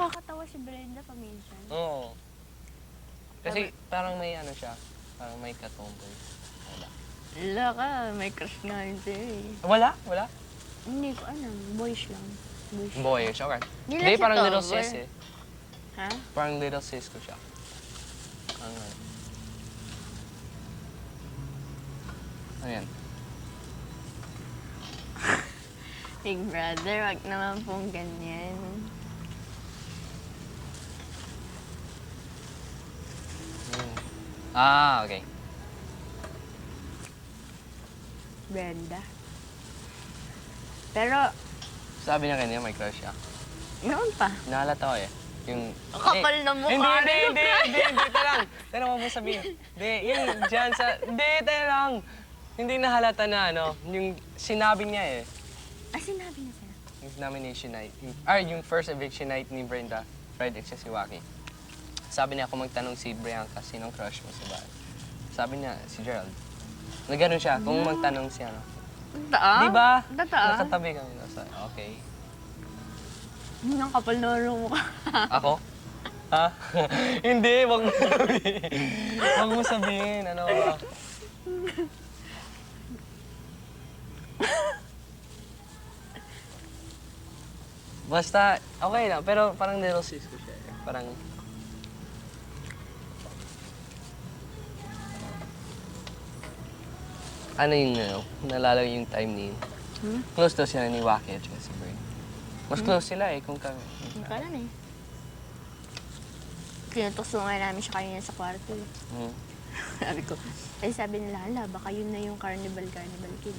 nakakatawa si Brenda paminsan. Oo. Kasi parang may ano siya, parang may katomboy. Wala. Wala ka, may crush nga yun sa'yo eh. Wala? Wala? Hindi ko alam, boys lang. Boys. Boyish, okay. Hindi lang Hindi, siya parang little tomboy. sis eh. Ha? Parang little sis ko siya. Ano yan? Big brother, wag naman pong ganyan. Okay. Brenda. Pero, Sabi niya kanina may crush siya. noon pa. Nahalata ko eh. Yung... Ang kapal na mukha Hindi, nila, teka lang. Teka mo sabihin. Hindi, yung dyan sa... Hindi, teka lang. Hindi nahalata na ano, yung sinabi niya eh. Sinabi niya sa'yo? Yung nomination night. Yung first eviction night ni Brenda, Fred at si Waki. Sabi niya kung magtanong si Brianca, sinong crush mo sa bahay? Sabi niya, si Gerald. Nagano siya, kung magtanong siya, no? Totoo? Di ba? Totoo? Nakatabi kami. Okay. Ang kapal na mukha. Ako? Ha? Hindi, wag mo sabihin. Wag mo sabihin, ano ba? Basta, okay lang. Pero parang little sis ko siya. Parang... Ano yung, nalala yung time ni... Close daw sila ni Waki at si Bray. Mas close sila eh, kung kami. Hindi ko alam eh. Tinutuksungan namin siya kanina sa kwarto eh. Sabi ko, sabi nila, hala, baka yun na yung Carnival Kid.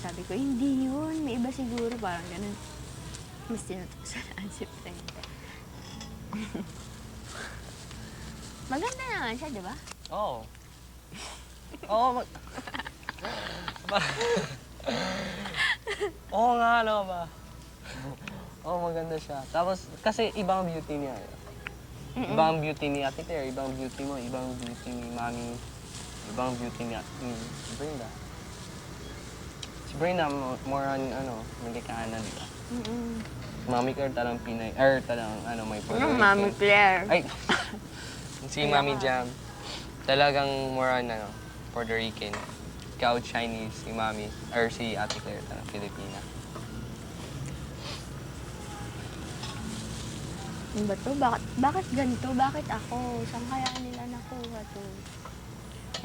Sabi ko, hindi yun, may iba siguro, parang ganun. Mas tinutuksunaan si Frank. Maganda naman siya, di ba? Oo. Oo, Oo nga, ano ba? Oo, maganda siya. Tapos, kasi ibang beauty niya. Ibang beauty ni Ate Claire, ibang beauty mo, ibang beauty ni Mami, ibang beauty ni Brenda. Si Brenda, more on, Amerikana, di ba? Mami Claire talagang Pinay, talagang, may Puerto Rican. Mami Claire. Ay, si Mami Jam, talagang more on, Puerto Rican. Ikaw, Chinese, si Mami, or si Ate Claire, talagang Filipina. Ano ba to? Bakit ganito? Bakit ako? Saan kaya nila nakuha to?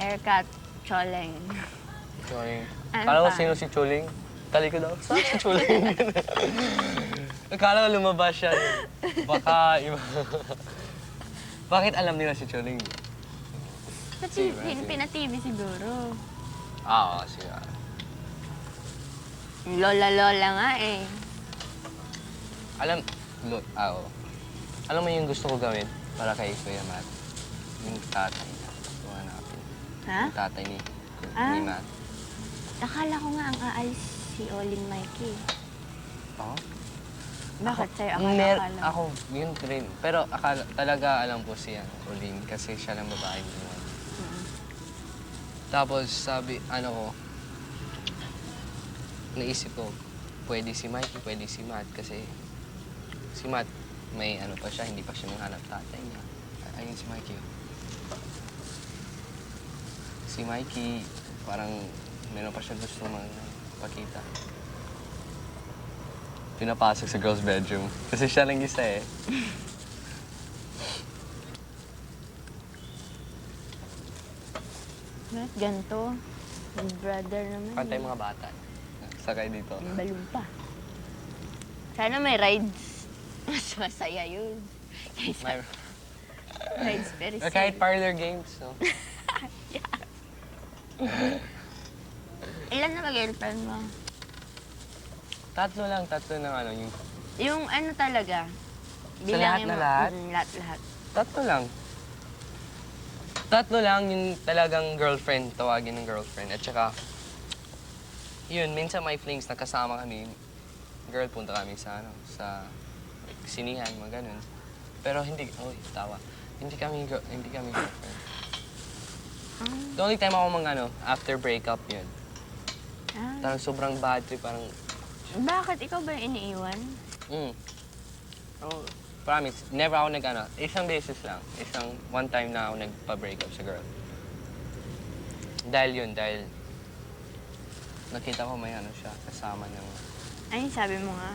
Haircut, choleng. Chuling. Ano Kala ko pa? sino si Chuling? Kali ko daw, saan si Chuling? Akala ko lumabas siya. Baka iba. Bakit alam nila si Chuling? Sa pina-TV siguro. Oo, siya. Lola-lola nga eh. Alam mo yung gusto ko gawin para kay Kuya Matt? Yung tatay niya. Hanapin. Ha? Yung tatay ni Matt. Akala ko nga ang aalis si Olin Mikey. Oo? Bakit sa'yo akala? Ako, yun rin. Pero talaga alam ko siya, Olin, kasi siya lang babae niya. Tapos sabi, naisip ko, pwede si Mikey, pwede si Matt, kasi si Matt, may pa siya, hindi pa siya manghanap tatay niya. Ayun si Mikey. Si Mikey, parang meron pa siya gusto pakita. Pinapasok sa girl's bedroom. Kasi siya lang isa eh. Bakit ganito? Big brother naman. Pantay mga bata. Sakay dito. May balon pa. Sana may rides. Mas masaya yun. May, Rides very safe. kahit parlor games, no? Ilan na mag-girlfriend mo? Tatlo ng yung... Yung ano talaga? lahat Bilangin na mo. lahat? Lahat. Tatlo lang yung talagang girlfriend, tawagin ng girlfriend. At saka, yun, minsan may flings, nakasama kami. Girl, punta kami sa sinihan, mga ganun. Pero hindi, hindi kami girlfriend. The only time ako after breakup yun. Parang sobrang bad trip, parang... Bakit? Ikaw ba yung iniiwan? promise, never ako isang beses lang. One time na ako nagpa-break up sa girl. Dahil nakita ko may siya, kasama ng, Ayun, sabi mo nga.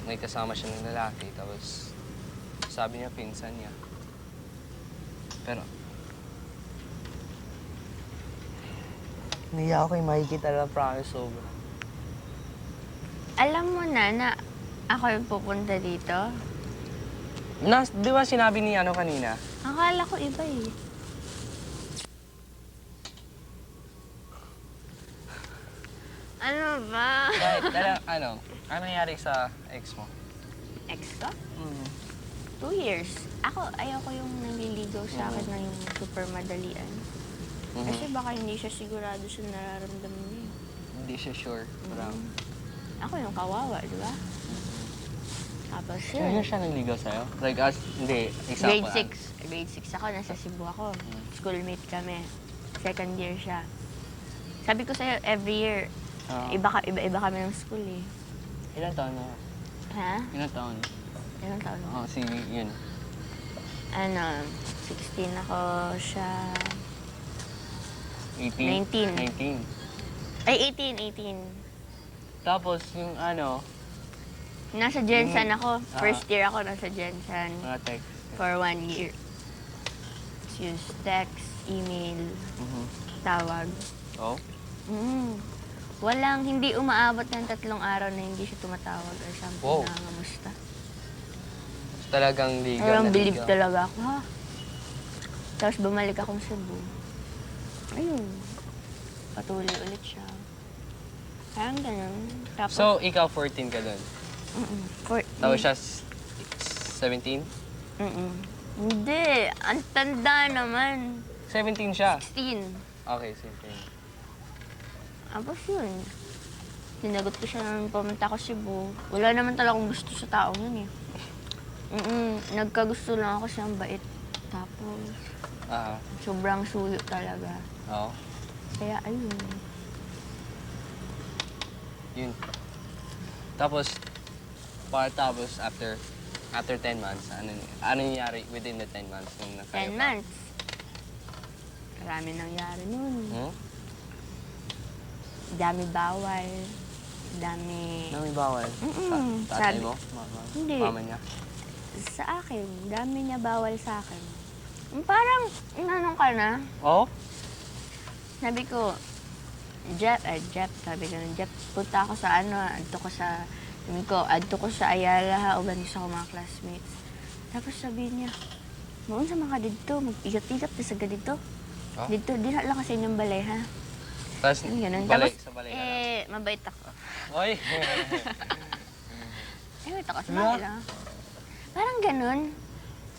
may kasama siya ng lalaki, tapos sabi niya pinsan niya. Pero, naiya ako yung makikita lang, promise, sobra. Alam mo na ako yung pupunta dito? Di ba sinabi ni kanina? Akala ko iba eh. Ano ba? Bakit? Ano nangyari sa ex mo? Ex ko? 2 years. Ayaw ko yung nanliligaw sa akin na yung super madalian. Kasi baka hindi siya sigurado sa nararamdaman niya. Hindi siya sure. Parang, Ako yung kawawa, di ba? Tapos kaya yun. siya nagligaw sa'yo? Like, hindi, Grade example. 6. Grade 6 ako, nasa Cebu ako. Schoolmate kami. Second year siya. Sabi ko sa'yo, every year, iba-iba kami ng school eh. Ilan taon na? Ha? Ilan taon? Ilang taon? Yun. 16 ako siya. 18? 19. 19. Ay, 18. Tapos, yung Nasa Jensen ako. First year ako nasa Jensen mga text. for 1 year. Use text, email, tawag. Oh? Hindi umaabot ng 3 araw na hindi siya tumatawag or something Wow. na kamusta. Talagang ligaw Parang na believe ligaw. talaga ako, ha? Tapos bumalik akong Cebu. Ayun. Patuloy ulit siya. Parang ganun. Tapos, So, ikaw 14 ka doon. Tapos siya 17? Hindi. Ang tanda naman. 17 siya. 16. Okay, 17. Tapos yun. Sinagot ko siya nung pumunta ko Cebu. Wala naman talagang gusto sa taong yun eh. Nagkagusto lang ako siyang bait. Tapos, sobrang suyo talaga. Oo. Kaya ayun. Yun. Tapos after 10 months, ano nangyari within the 10 months? 10 months. Marami nangyari nun. Dami bawal. Dami... Dami bawal? Tatay mo? Hindi. Mama niya? Sa akin. Dami niya bawal sa akin. Parang, inanong ka na. Oo? Sabi ko, Jeff, sabi ko nun, Jeff, punta ako sa adto ko sa Ayala ha, o ganito sa mga classmates. Tapos sabi niya, noon sa mga dito, mag-igat-igat na sa ganito. Oh? Dito, di na lang kasi inyong balay ha. Tapos, Ganun. balay, Tapos, sa balay ka lang. mabait ako. Oy! Mabait ako sa balay lang. Parang ganun.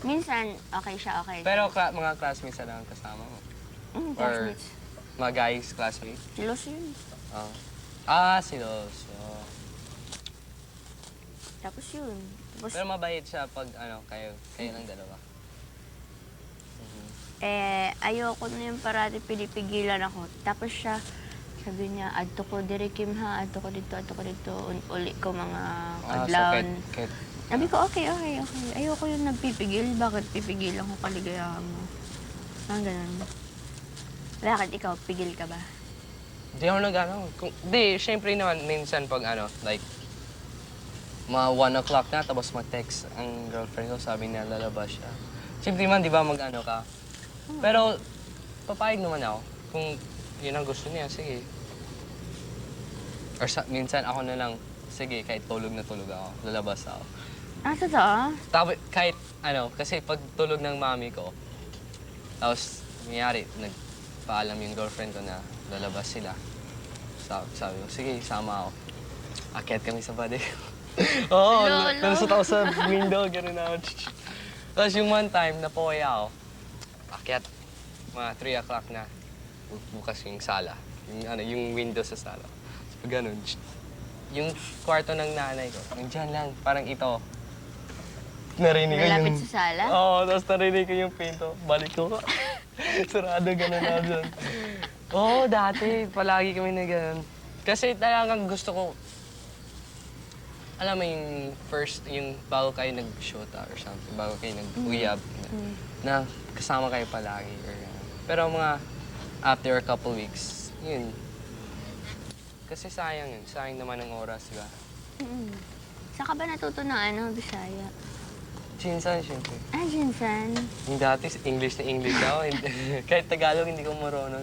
Minsan, okay siya, okay. Pero mga classmates na lang ang kasama mo? Classmates. Mga guys, classmates? Silos yun. Silos. Tapos yun. Tapos, Pero mabait siya pag kayo ng dalawa. ayoko na yung parati pinipigilan ako. Tapos siya, sabi niya, adto ko diri Kim ha, adto ko dito, uli ko mga adlaw. Sabi ko, okay. Ayoko yung nagpipigil. Bakit pipigilan ko kaligayahan mo? Parang ganun. Bakit ikaw, pigil ka ba? Di ako syempre naman, minsan pag like, mga 1 o'clock na, tapos mag-text ang girlfriend ko, sabi niya, lalabas siya. Siyempre man, di ba, ka? Pero, papayag naman ako. Kung yun ang gusto niya, sige. Or minsan ako na lang, sige, kahit tulog na tulog ako, lalabas ako. Totoo? Tapos, kahit, kasi pag tulog ng mami ko, tapos, nangyari, nagpaalam yung girlfriend ko na lalabas sila. Sabi ko, sige, sama ako. Akyat kami sa body. Oo, nalusot ako sa window, gano'n ako. Tapos yung one time, napoya ako. Akyat, mga 3 o'clock na. Bukas yung sala. Yung window sa sala. So, gano'n. Yung kwarto ng nanay ko, nandiyan lang, parang ito. Narinig ko yung... Malapit sa sala? Oo, tapos narinig ko yung pinto. Balik ko. Sarado, gano'n ako dyan. Oo, dati. Palagi kami na gano'n. Kasi talagang gusto ko... alam mo yung first, yung bago kayo nag-shoot or something, bago kayo nag-uyab, na kasama kayo palagi. Or, pero mga after a couple weeks, yun. Kasi sayang yun. Sayang naman ang oras, diba? Saan ka ba natuto ng Bisaya? Chinsan, syempre. Jinsan. Yung dati, English na English ako. Kahit Tagalog, hindi ko marunong.